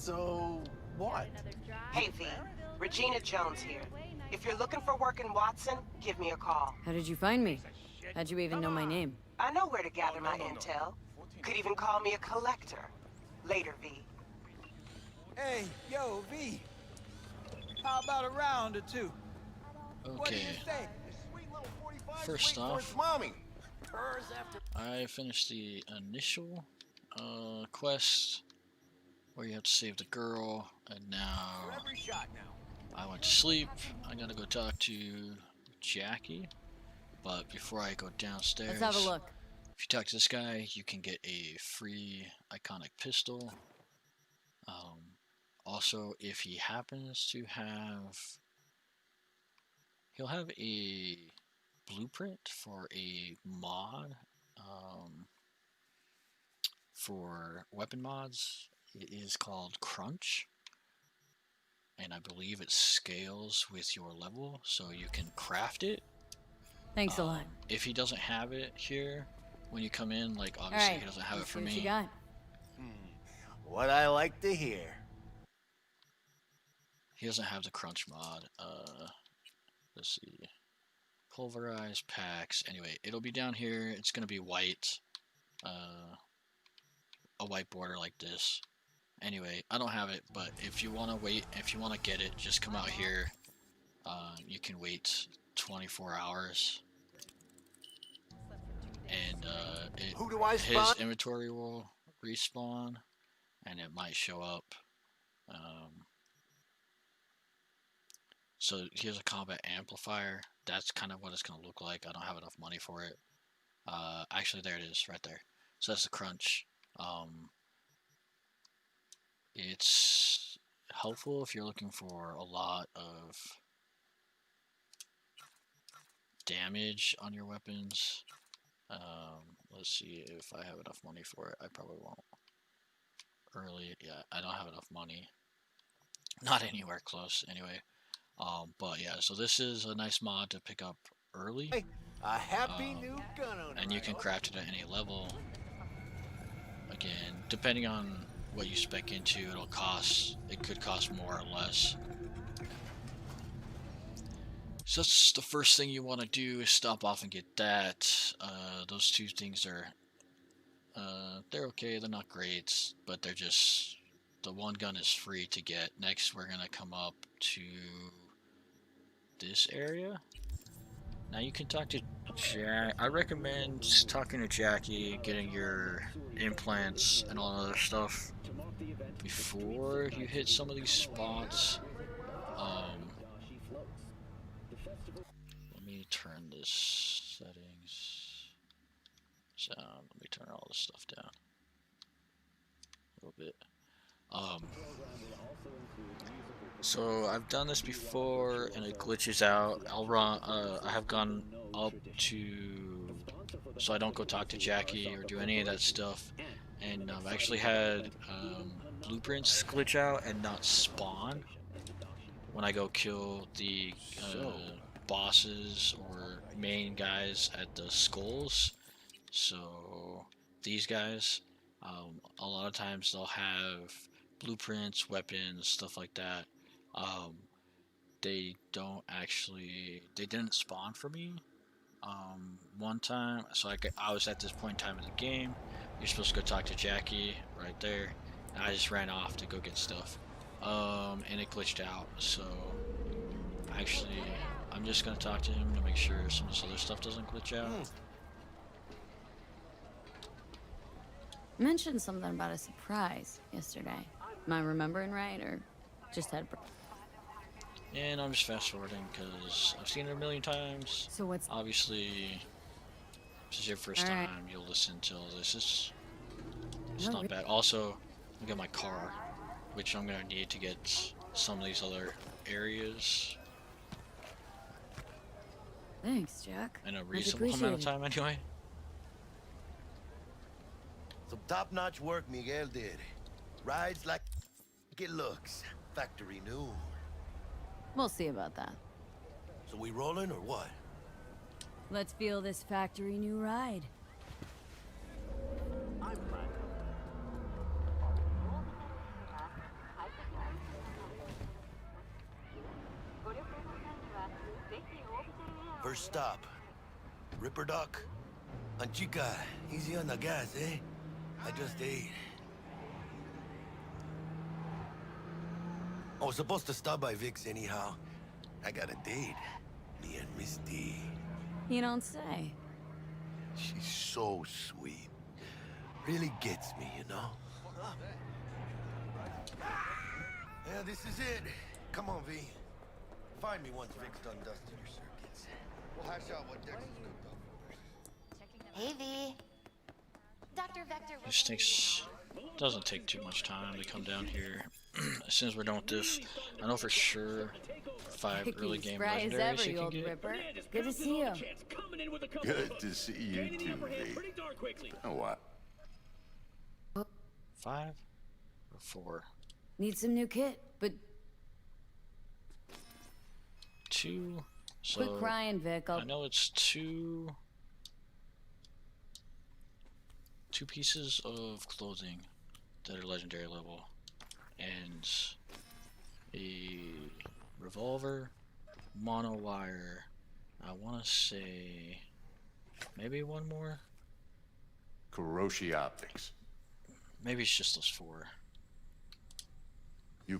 So, what? Hey V, Regina Jones here. If you're looking for work in Watson, give me a call. How did you find me? How'd you even know my name? I know where to gather my intel. Could even call me a collector. Later, V. Hey, yo, V. How about a round or two? What do you Okay, say? first off, Mommy. I finished the initial quest where you have to save the girl, and now I went to sleep. I gotta go talk to Jackie, but before I go downstairs, Let's have a look. if you talk to this guy, you can get a free iconic pistol. Also, if he happens to have, he'll have a blueprint for a mod for weapon mods. It is called Crunch, and I believe it scales with your level, so you can craft it. Thanks a lot. If he doesn't have it here when you come in, like obviously he doesn't have it for What me. you got? What I like to hear. He doesn't have the Crunch mod. Let's see. Pulverized packs. Anyway, it'll be down here. It's gonna be white. A white border like this. Anyway, I don't have it, but if you wanna wait, if you wanna get it, just come out here. You can wait 24 hours. And Who do I his spawn? inventory will respawn, and it might show up. So here's a combat amplifier. That's kind of what it's gonna look like. I don't have enough money for it. Actually, there it is, right there. So that's the Crunch. It's helpful if you're looking for a lot of damage on your weapons. Let's see if I have enough money for it. I probably won't. Early, yeah, I don't have enough money. Not anywhere close, anyway. But yeah, so this is a nice mod to pick up early. Hey, a happy new gun owner. And you can craft it at any level. Again, depending on what you spec into, it could cost more or less. So that's the first thing you want to do is stop off and get that. Those two things are, they're okay, they're not great, but they're just, the one gun is free to get. Next we're gonna come up to this area. Now you can talk to Jack. I recommend talking to Jackie, getting your implants and all that other stuff before you hit some of these spots. Let me turn this settings sound. Let me turn all this stuff down a little bit. So I've done this before and it glitches out. I have gone up to, so I don't go talk to Jackie or do any of that stuff, and I've actually had blueprints glitch out and not spawn when I go kill the bosses or main guys at the skulls. So these guys, a lot of times they'll have blueprints, weapons, stuff like that. They didn't spawn for me one time, so I was at this point in time in the game. You're supposed to go talk to Jackie right there, and I just ran off to go get stuff, and it glitched out. So actually I'm just gonna talk to him to make sure some of this other stuff doesn't glitch out. You mentioned something about a surprise yesterday. Am I remembering right, or just had? And I'm just fast forwarding because I've seen it a million times. So what's? Obviously, this is your first All right. time. You'll listen to this. It's not bad. Also, I got my car, which I'm gonna need to get some of these other areas Thanks, Jack. in a Much reasonable amount of appreciated. time, anyway. Some top-notch work Miguel did. Rides like it looks. Factory new. We'll see about that. So we rolling or what? Let's feel this factory new ride. First stop. Ripper Dock. Anchica, easy on the gas, eh? I just ate. I was supposed to stop by Vic's anyhow. I got a date. Me and Misty. You don't say. She's so sweet. Really gets me, you know? Yeah, this is it. Come on, V. Find me once Vic's done dusting your circuits. We'll hash out what Dex is cooked up. Hey, V. Dr. Vector. This doesn't take too much time to come down here. As soon as we're done with this, I know for sure 5 early game Surprise legendaries ever, you you can old get. Ripper. Good to see you. Good to see you too, V. Oh, what? 5 or 4? Need some new kit, but 2. So quit crying, Vic. I know it's 2 pieces of clothing that are legendary level, and a revolver, mono wire. I want to say maybe one more. Kuroshi Optics. Maybe it's just those 4. You.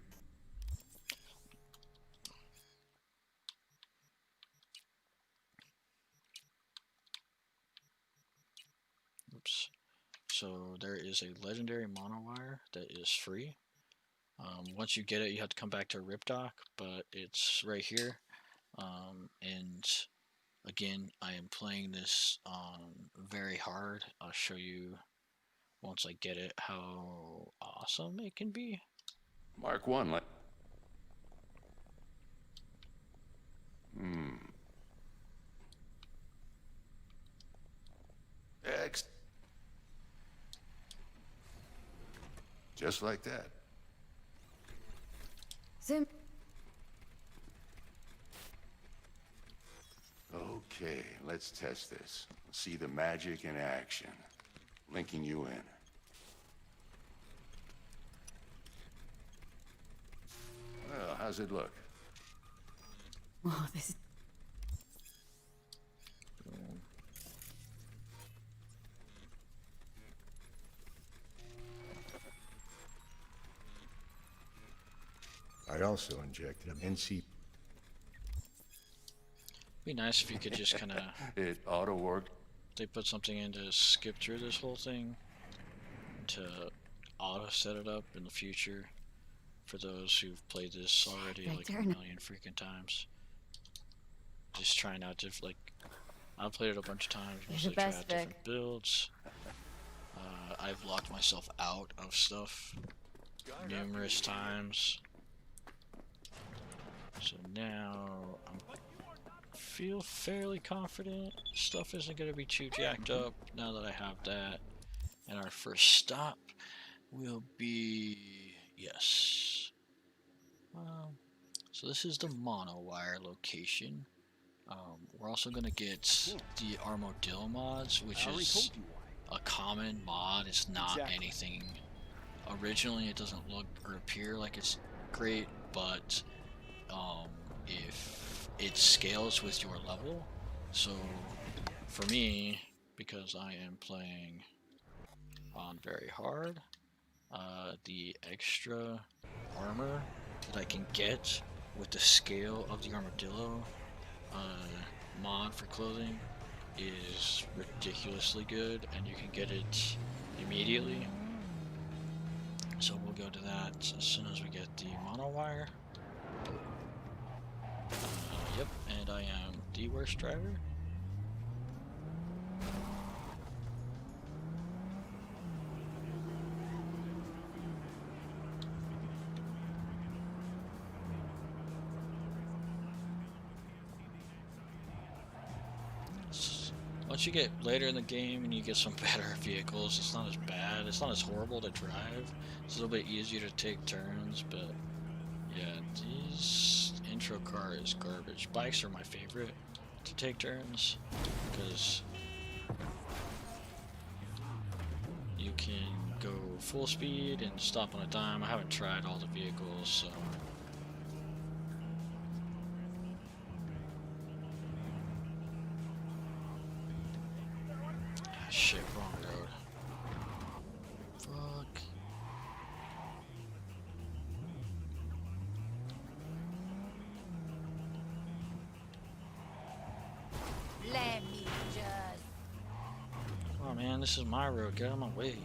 Oops. So there is a legendary monowire that is free. Once you get it, you have to come back to Ripdock, but it's right here. And again, I am playing this very hard. I'll show you once I get it how awesome it can be. Mark 1, like. X. Just like that. Sim. Okay, let's test this. See the magic in action. Linking you in. Well, how's it look? Oh, this. I also injected an NC. Be nice if you could just kind of It auto worked. they put something in to skip through this whole thing to auto set it up in the future for those who've played this already like a million freaking times. Just trying out to I've played it a bunch of times, mostly try out different builds. I've locked myself out of stuff numerous times. So now I feel fairly confident stuff isn't going to be too jacked up now that I have that. And our first stop will be, yes. So this is the monowire location. We're also going to get the Armadillo mods, which is a common mod. It's not anything. Originally it doesn't look or appear like it's great, but if it scales with your level. So for me, because I am playing on very hard, the extra armor that I can get with the scale of the Armadillo mod for clothing is ridiculously good, and you can get it immediately. So we'll go to that as soon as we get the monowire. Yep, and I am the worst driver. Once you get later in the game and you get some better vehicles, it's not as bad. It's not as horrible to drive. It's a little bit easier to take turns, but yeah, this intro car is garbage. Bikes are my favorite to take turns because you can go full speed and stop on a dime. I haven't tried all the vehicles, so this is my road. Get out of my way.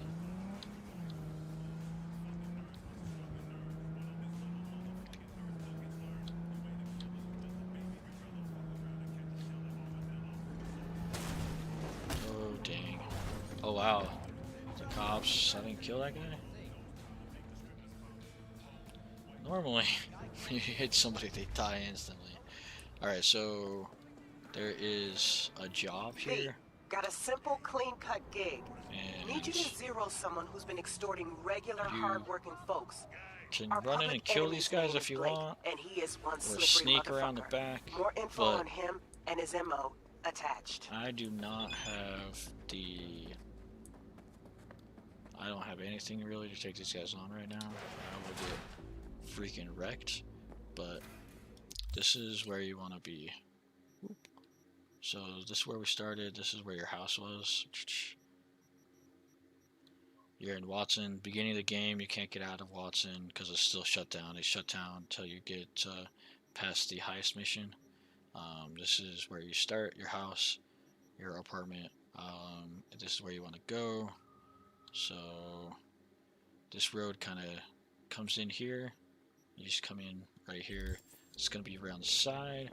Oh, dang. Oh, wow. The cops, I didn't kill that guy? Normally, when you hit somebody, they die instantly. Alright, so there is a job here. Got a simple, clean-cut gig. And Need you to zero someone who's been extorting regular, you hard-working folks. can Our run in public and kill enemy's these guys name if is you Blake, want, and he is one or slippery sneak around the motherfucker. back. More info But on him and his MO attached. I do not have the... I don't have anything really to take these guys on right now. I will get freaking wrecked. But this is where you want to be. So this is where we started. This is where your house was. You're in Watson. Beginning of the game, you can't get out of Watson because it's still shut down. It's shut down until you get past the heist mission. This is where you start your house, your apartment. This is where you want to go. So this road kind of comes in here. You just come in right here. It's going to be around the side.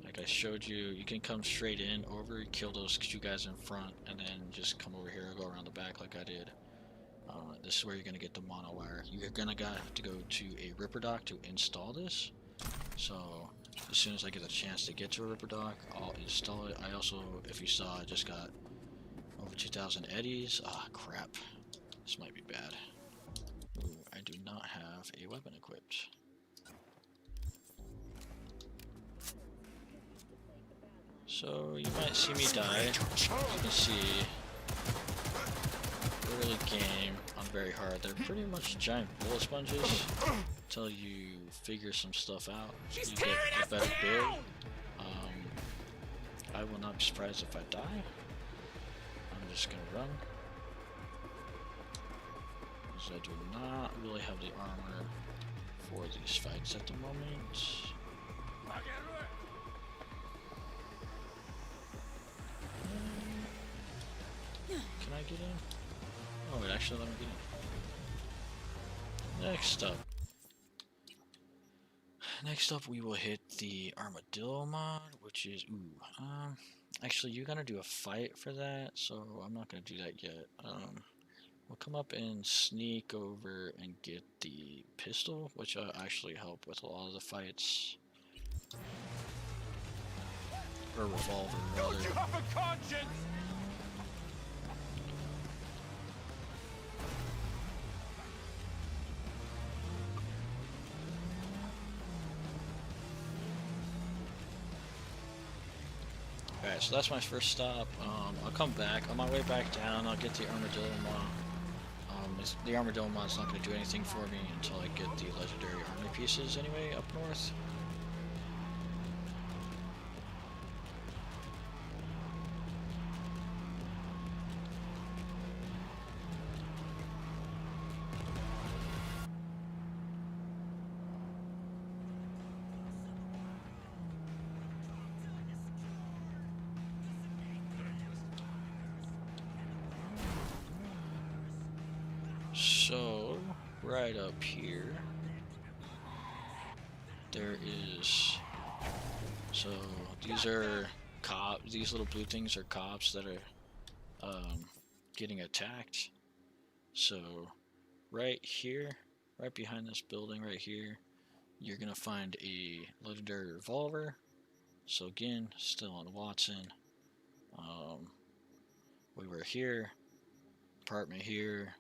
Like I showed you, you can come straight in over, kill those two guys in front, and then just come over here and go around the back like I did. This is where you're going to get the mono wire. You're going to have to go to a Ripper dock to install this. So as soon as I get a chance to get to a Ripper dock, I'll install it. I also, if you saw, I just got over 2,000 eddies. Ah, crap. This might be bad. Ooh, I do not have a weapon equipped. So you might see me die. As you can see, early game on very hard. They're pretty much giant bullet sponges until you figure some stuff out. You get a better build. I will not be surprised if I die. I'm just gonna run. Because I do not really have the armor for these fights at the moment. Can I get in? Oh, it actually let me get in. Next up we will hit the Armadillo mod, which is, actually you're gonna do a fight for that, so I'm not gonna do that yet. We'll come up and sneak over and get the pistol, which will actually help with a lot of the fights. Or revolver, rather. Don't you have a conscience? Alright, so that's my first stop. I'll come back. On my way back down, I'll get the Armadillo mod. The Armadillo mod's not going to do anything for me until I get the legendary army pieces anyway up north. So, right up here, there is, so these are cops, these little blue things are cops that are getting attacked. So, right here, right behind this building right here, you're going to find a legendary revolver. So again, still on Watson. We were here, apartment here,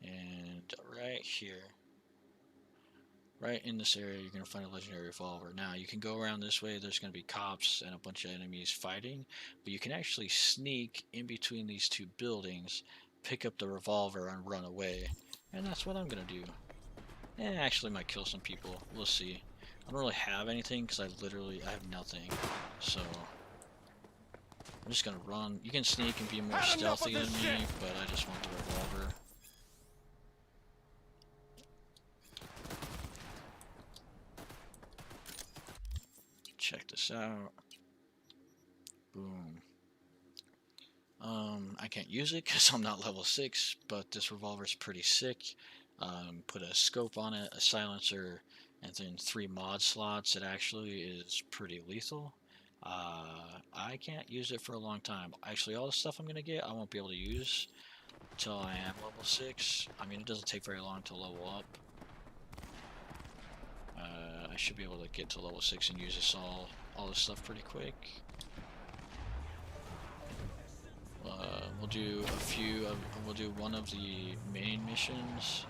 and right here, right in this area, you're going to find a legendary revolver. Now, you can go around this way. There's going to be cops and a bunch of enemies fighting, but you can actually sneak in between these two buildings, pick up the revolver, and run away. And that's what I'm going to do. And actually might kill some people. We'll see. I don't really have anything because I have nothing. So I'm just going to run. You can sneak and be more stealthy than me, but I just want the revolver. Check this out. Boom. I can't use it because I'm not level 6, but this revolver's pretty sick. Put a scope on it, a silencer, and then 3 mod slots. It actually is pretty lethal. I can't use it for a long time. Actually, all the stuff I'm going to get, I won't be able to use until I am level 6. I mean, it doesn't take very long to level up. I should be able to get to level 6 and use all this stuff pretty quick. We'll do we'll do one of the main missions,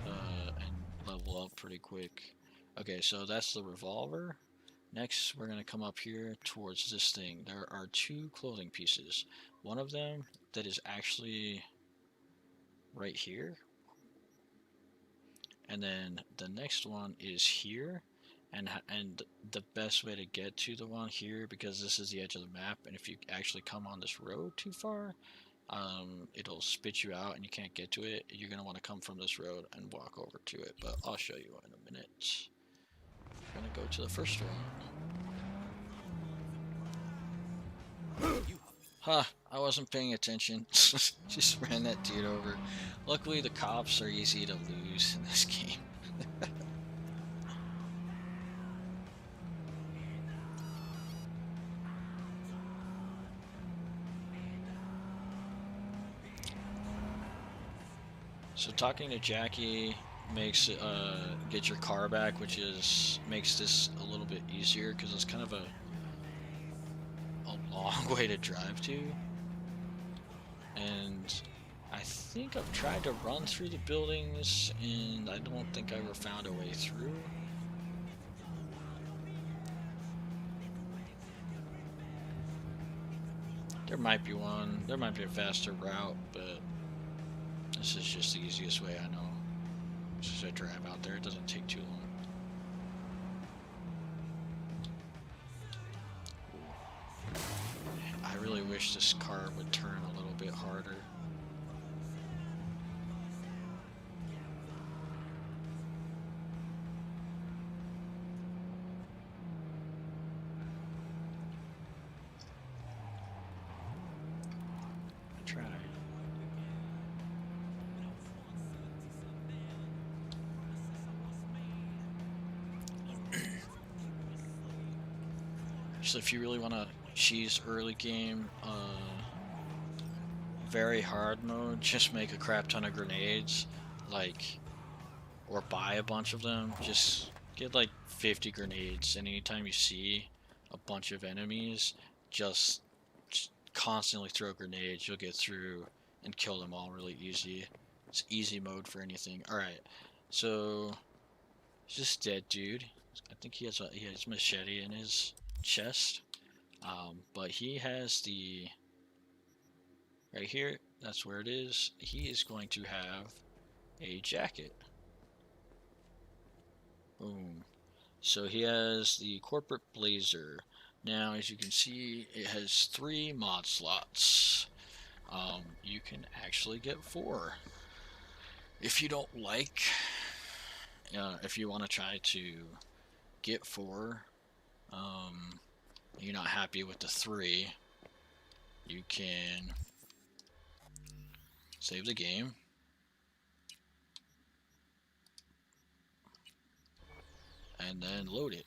and level up pretty quick. Okay, so that's the revolver. Next, we're gonna come up here towards this thing. There are 2 clothing pieces. One of them that is actually right here, and then the next one is here. And the best way to get to the one here, because this is the edge of the map, and if you actually come on this road too far, it'll spit you out and you can't get to it. You're going to want to come from this road and walk over to it, but I'll show you in a minute. I'm going to go to the first one. Huh, I wasn't paying attention. Just ran that dude over. Luckily, the cops are easy to lose in this game. So talking to Jackie makes get your car back, which makes this a little bit easier because it's kind of a long way to drive to. And I think I've tried to run through the buildings, and I don't think I ever found a way through. There might be one. There might be a faster route, but this is just the easiest way I know. Just I drive out there, it doesn't take too long. I really wish this car would turn a little bit harder. I tried. So if you really want to cheese early game, very hard mode, just make a crap ton of grenades, or buy a bunch of them. Just get like 50 grenades, and anytime you see a bunch of enemies, just constantly throw grenades. You'll get through and kill them all really easy. It's easy mode for anything. Alright, so he's just dead dude. I think he has a machete in his chest, but he has the right here, that's where it is. He is going to have a jacket. Boom. So he has the corporate blazer. Now, as you can see, it has 3 mod slots. You can actually get 4 if you don't like. If you want to try to get 4, you're not happy with the 3, you can save the game, and then load it.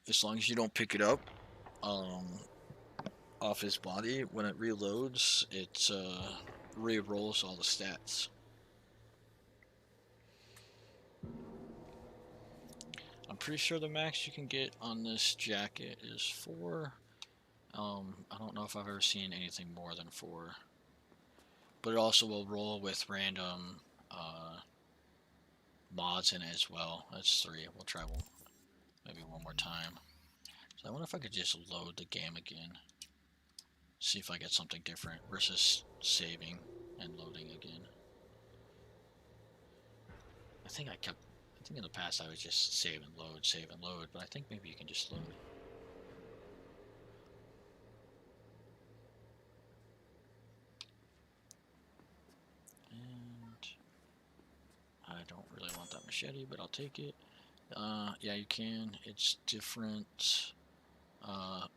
As long as you don't pick it up off his body, when it reloads, it re-rolls all the stats. I'm pretty sure the max you can get on this jacket is 4. I don't know if I've ever seen anything more than 4. But it also will roll with random mods in it as well. That's 3. We'll try maybe one more time. So I wonder if I could just load the game again. See if I get something different versus saving and loading again. I think in the past I was just save and load, but I think maybe you can just load. And I don't really want that machete, but I'll take it. Yeah, you can. It's different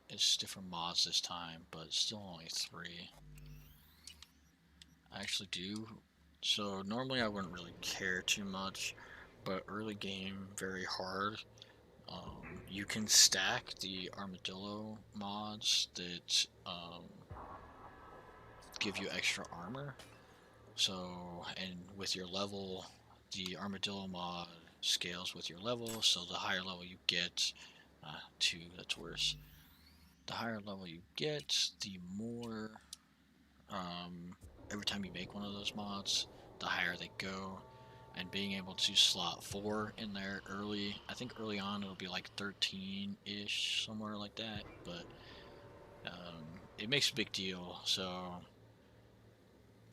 It's different mods this time, but still only 3. I actually do. So normally I wouldn't really care too much, but early game, very hard. You can stack the armadillo mods that give you extra armor. So, and with your level, the armadillo mod scales with your level, so the higher level you get, 2, that's worse. The higher level you get, the more, every time you make one of those mods, the higher they go. And being able to slot 4 in there early, I think early on it'll be like 13-ish, somewhere like that, but it makes a big deal, so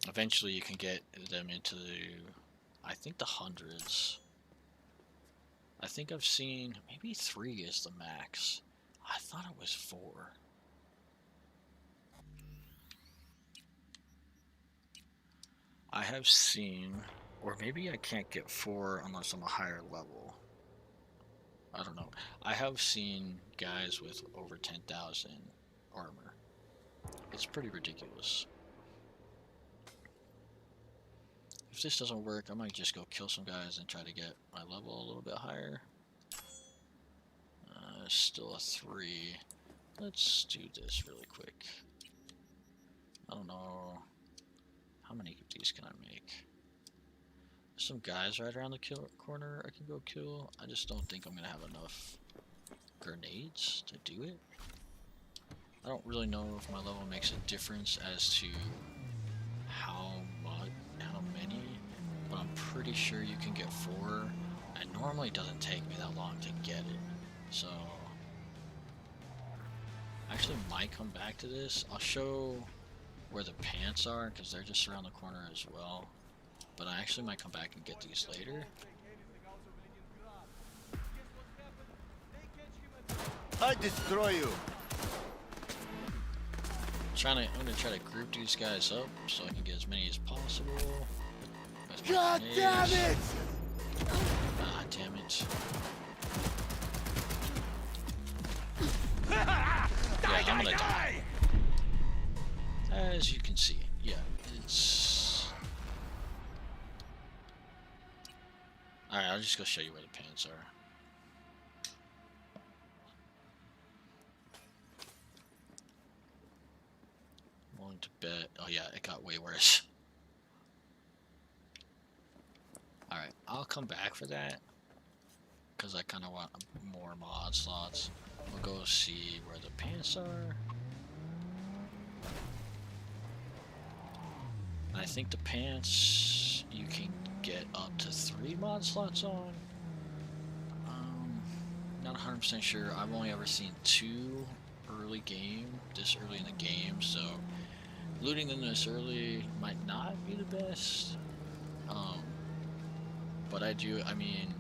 eventually you can get them into I think the hundreds. I think I've seen maybe 3 is the max. I thought it was 4. I have seen, or maybe I can't get 4 unless I'm a higher level. I don't know. I have seen guys with over 10,000 armor. It's pretty ridiculous. If this doesn't work, I might just go kill some guys and try to get my level a little bit higher. Still a 3. Let's do this really quick. I don't know. How many of these can I make? There's some guys right around the corner I can go kill. I just don't think I'm going to have enough grenades to do it. I don't really know if my level makes a difference as to how many, but I'm pretty sure you can get 4. And normally it doesn't take me that long to get it. So I actually might come back to this. I'll show where the pants are because they're just around the corner as well. But I actually might come back and get these later. I destroy you. I'm gonna try to group these guys up so I can get as many as possible. God damn it! Ah, damn it. Yeah, I'm gonna die. As you can see, yeah, it's... Alright, I'll just go show you where the pants are. I'm willing to bet... Oh yeah, it got way worse. Alright, I'll come back for that. Because I kind of want more mod slots. We'll go see where the pants are. I think the pants you can get up to 3 mod slots on. Not 100% sure. I've only ever seen 2 this early in the game, so looting them this early might not be the best. But I mean,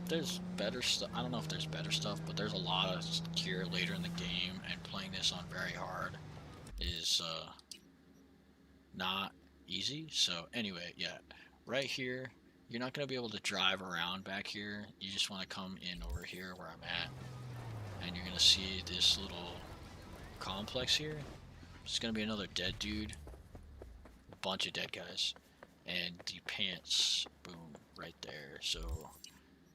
there's better stuff. I don't know if there's better stuff, but there's a lot of gear later in the game, and playing this on very hard is not easy. So anyway, yeah, right here, you're not going to be able to drive around back here. You just want to come in over here where I'm at, and you're going to see this little complex here. It's going to be another dead dude, a bunch of dead guys, and the pants, boom, right there. So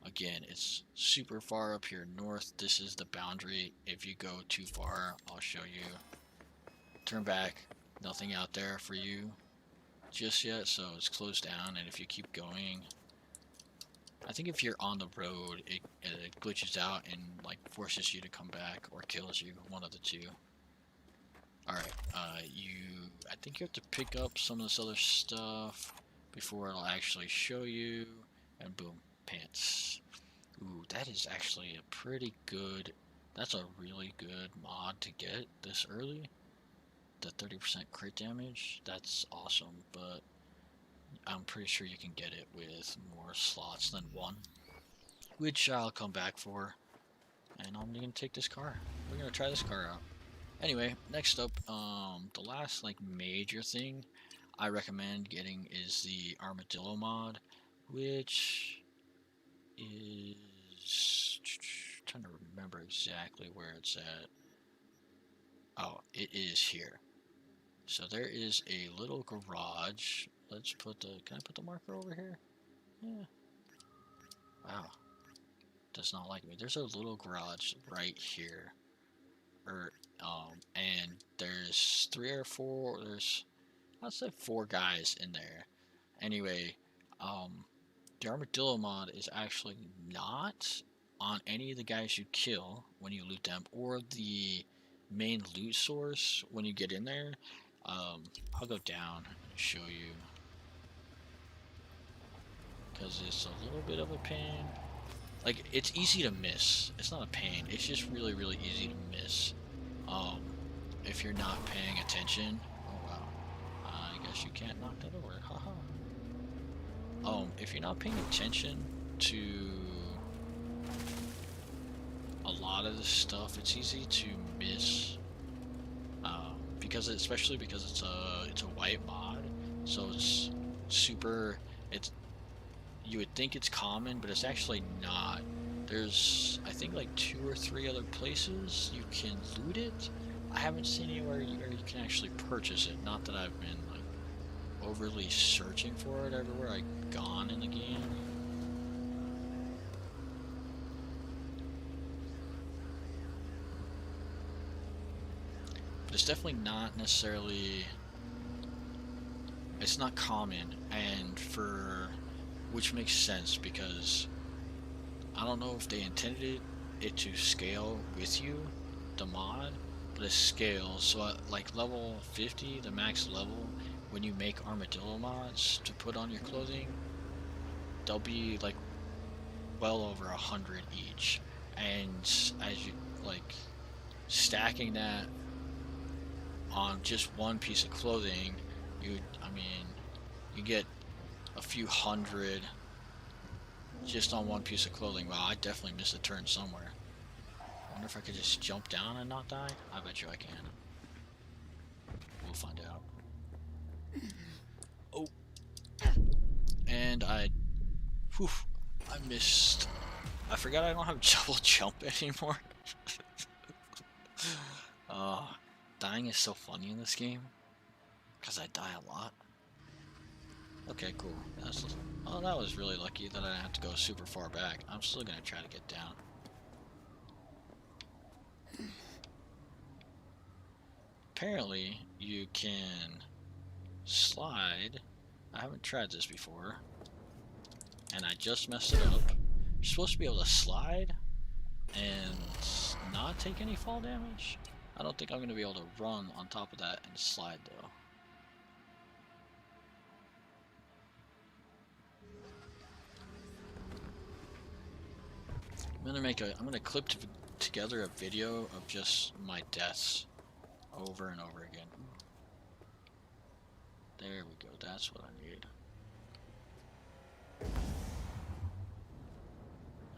again, it's super far up here north. This is the boundary. If you go too far, I'll show you. Turn back, nothing out there for you just yet, so it's closed down. And if you keep going, I think if you're on the road, it glitches out and like forces you to come back or kills you, one of the two. Alright, I think you have to pick up some of this other stuff before it'll actually show you, and boom, pants. Ooh, that is actually a pretty good, that's a really good mod to get this early. The 30% crit damage, that's awesome, but I'm pretty sure you can get it with more slots than 1, which I'll come back for, and I'm gonna take this car. We're gonna try this car out. Anyway, next up, the last like major thing I recommend getting is the Armadillo mod, which is trying to remember exactly where it's at. Oh, it is here. So there is a little garage. Let's put the, can I put the marker over here? Yeah. Wow. Does not like me. There's a little garage right here. And there's 3 or 4, I'd say 4 guys in there. Anyway, the armadillo mod is actually not on any of the guys you kill when you loot them, or the main loot source when you get in there. I'll go down and show you, because it's a little bit of a pain. Like, it's easy to miss. It's not a pain. It's just really, really easy to miss. If you're not paying attention. Oh wow. I guess you can't knock that over. Haha. If you're not paying attention to a lot of this stuff, it's easy to miss. Especially because it's a white mod, so it's super. You would think it's common, but it's actually not. There's, I think, like 2 or 3 other places you can loot it. I haven't seen anywhere where you can actually purchase it. Not that I've been like overly searching for it everywhere I've gone in the game. But it's definitely not necessarily. It's not common, and which makes sense, because I don't know if they intended it to scale with you, the mod, but it scales. So at like level 50, the max level, when you make armadillo mods to put on your clothing, they'll be like well over 100 each. And as you like stacking that on just one piece of clothing, you get a few hundred just on one piece of clothing. Wow, I definitely missed a turn somewhere. I wonder if I could just jump down and not die. I bet you I can. We'll find out. Oh. And I missed. I forgot I don't have double jump anymore. Dying is so funny in this game, because I die a lot. Okay, cool. That was really lucky that I didn't have to go super far back. I'm still gonna try to get down. Apparently, you can slide. I haven't tried this before, and I just messed it up. You're supposed to be able to slide and not take any fall damage. I don't think I'm gonna be able to run on top of that and slide though. I'm gonna clip together a video of just my deaths over and over again. There we go, that's what I need.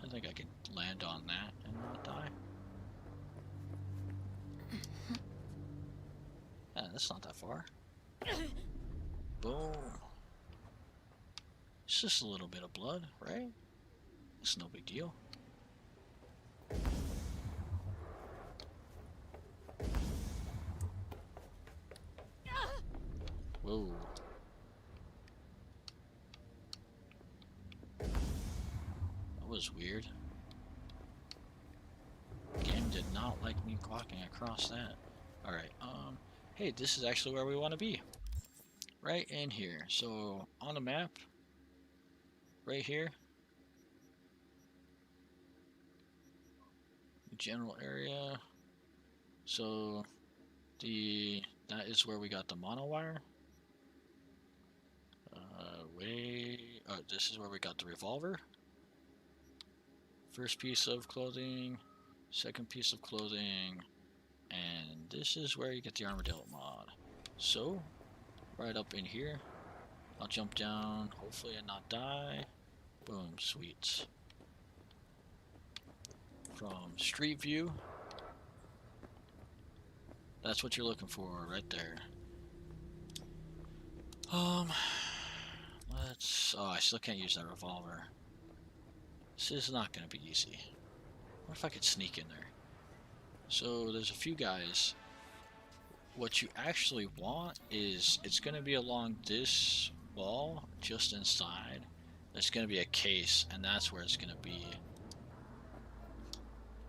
I think I can land on that and not die. Yeah, that's not that far. Boom. It's just a little bit of blood, right? It's no big deal. Whoa. That was weird. The game did not like me walking across that. Alright, hey, this is actually where we want to be. Right in here. So, on the map, right here, general area. So, that is where we got the monowire. This is where we got the revolver. First piece of clothing, second piece of clothing, and this is where you get the armadillo mod. So, right up in here, I'll jump down, hopefully and not die. Boom, sweet. From street view, that's what you're looking for right there. I still can't use that revolver. This is not going to be easy. if I could sneak in there. So there's a few guys. What you actually want is, it's going to be along this wall, just inside. There's going to be a case, and that's where it's going to be.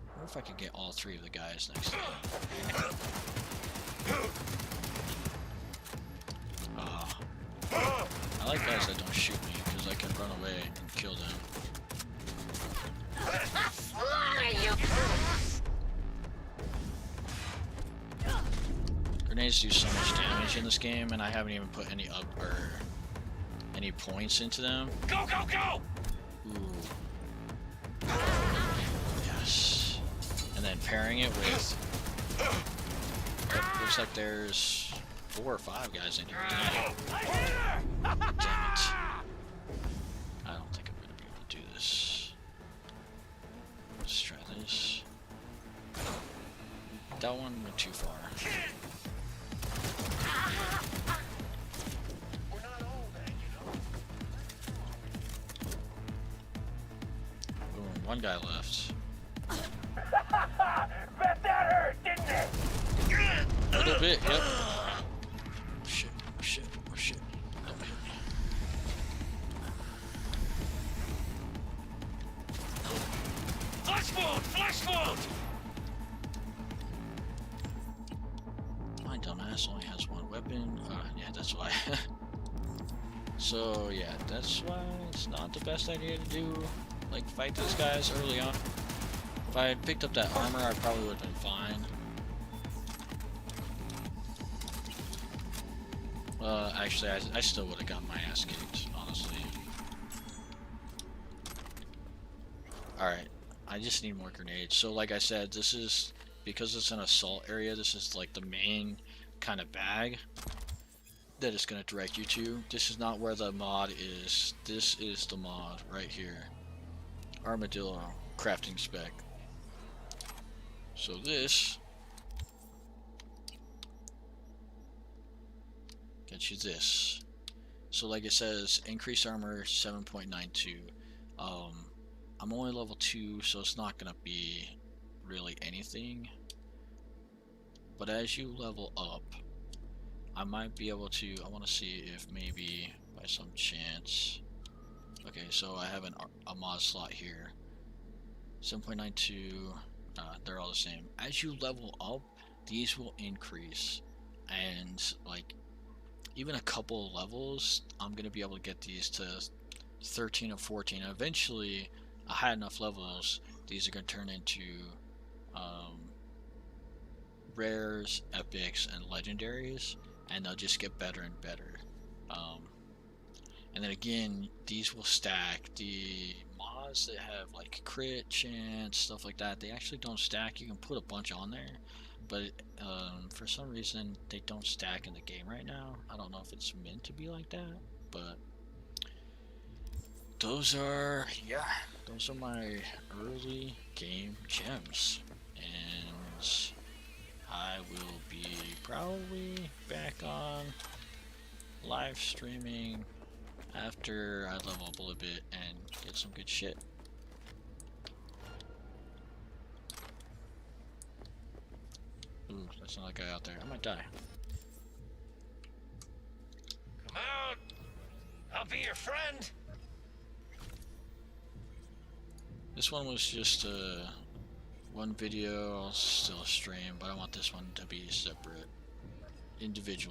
I wonder if I could get all three of the guys next to me. I like guys that don't shoot me, because I can run away and kill them. Grenades do so much damage in this game, and I haven't even put any any points into them. Go, go, go! Ooh. Yes. And then pairing it with... looks like there's 4 or 5 guys in here tonight. Damn it. I don't think I'm gonna be able to do this. Let's try this. That one went too far. Boom, one guy left. Bet that hurt, didn't it? A little bit, yep. Oh shit, oh shit, oh shit. Don't hit me. Flash mode! Flash mode! My dumbass only has one weapon. Yeah, that's why. So yeah, that's why it's not the best idea to do, like, fight those guys early on. If I had picked up that armor, I probably would have been fine. Actually, I still would have gotten my ass kicked, honestly. Alright, I just need more grenades. So like I said, this is, because it's an assault area, this is like the main kind of bag that it's going to direct you to. This is not where the mod is. This is the mod right here. Armadillo crafting spec. So this gets you this. So like it says, increase armor 7.92. I'm only level 2, so it's not gonna be really anything. But as you level up, I might be able to, I want to see if maybe by some chance. Okay, so I have a mod slot here. 7.92, they're all the same. As you level up, these will increase. And like, even a couple levels, I'm going to be able to get these to 13 or 14. And eventually, I had enough levels, these are going to turn into rares, epics, and legendaries. And they'll just get better and better. And then again, these will stack. The mods that have like crit chance, stuff like that, they actually don't stack. You can put a bunch on there, but for some reason they don't stack in the game right now. I don't know if it's meant to be like that, but those are my early game gems, and I will be probably back on live streaming after I level up a little bit and get some good shit. Ooh, that's another guy out there. I might die. Come out! I'll be your friend! This one was just one video, I'll still stream, but I want this one to be separate, individually.